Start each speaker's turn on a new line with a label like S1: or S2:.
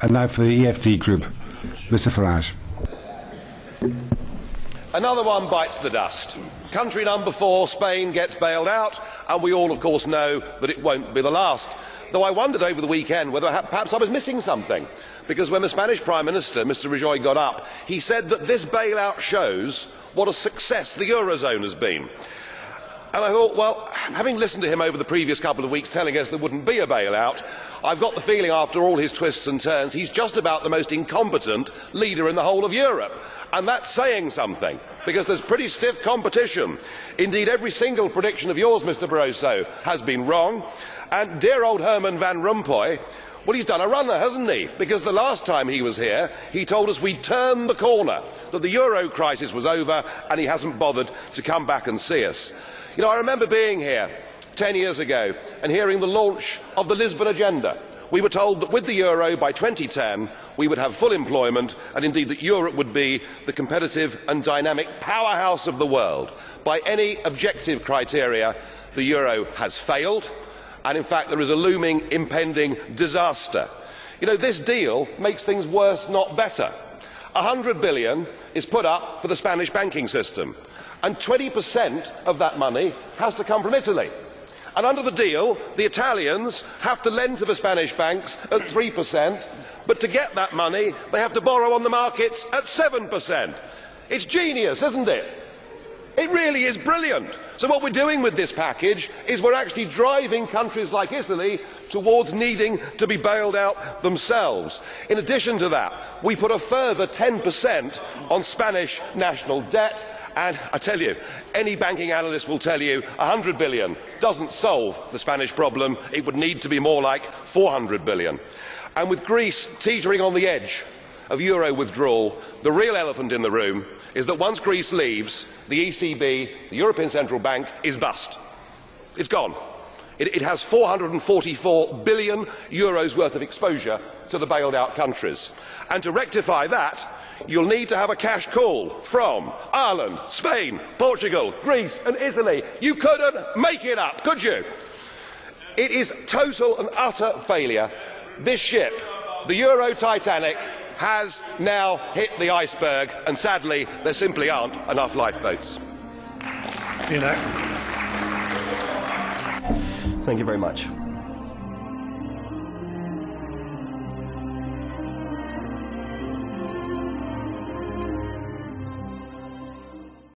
S1: And now for the EFD group, Mr. Farage.
S2: Another one bites the dust. Country number 4, Spain, gets bailed out, and we all, of course, know that it won't be the last. Though I wondered over the weekend whether perhaps I was missing something, because when the Spanish Prime Minister, Mr. Rajoy, got up, he said that this bailout shows what a success the Eurozone has been. And I thought, well, having listened to him over the previous couple of weeks telling us there wouldn't be a bailout, I've got the feeling after all his twists and turns he's just about the most incompetent leader in the whole of Europe. And that's saying something, because there's pretty stiff competition. Indeed, every single prediction of yours, Mr. Barroso, has been wrong. And dear old Herman Van Rumpoy, well, he's done a runner, hasn't he? Because the last time he was here, he told us we'd turned the corner, that the euro crisis was over, and he hasn't bothered to come back and see us. You know, I remember being here 10 years ago and hearing the launch of the Lisbon Agenda. We were told that with the euro by 2010 we would have full employment, and indeed that Europe would be the competitive and dynamic powerhouse of the world. By any objective criteria, the euro has failed, and in fact there is a looming impending disaster. You know, this deal makes things worse, not better. 100 billion is put up for the Spanish banking system, and 20% of that money has to come from Italy. And under the deal, the Italians have to lend to the Spanish banks at 3%, but to get that money, they have to borrow on the markets at 7%. It's genius, isn't it? It really is brilliant. So what we're doing with this package is we're actually driving countries like Italy towards needing to be bailed out themselves. In addition to that, we put a further 10% on Spanish national debt. And I tell you, any banking analyst will tell you 100 billion doesn't solve the Spanish problem. It would need to be more like 400 billion. And with Greece teetering on the edge of euro withdrawal, the real elephant in the room is that once Greece leaves, the ECB, the European Central Bank, is bust. It's gone. It has 444 billion euros worth of exposure to the bailed out countries. And to rectify that, you'll need to have a cash call from Ireland, Spain, Portugal, Greece and Italy. You couldn't make it up, could you? It is total and utter failure. This ship, the Euro Titanic, has now hit the iceberg, and sadly there simply aren't enough lifeboats.
S3: Thank you very much.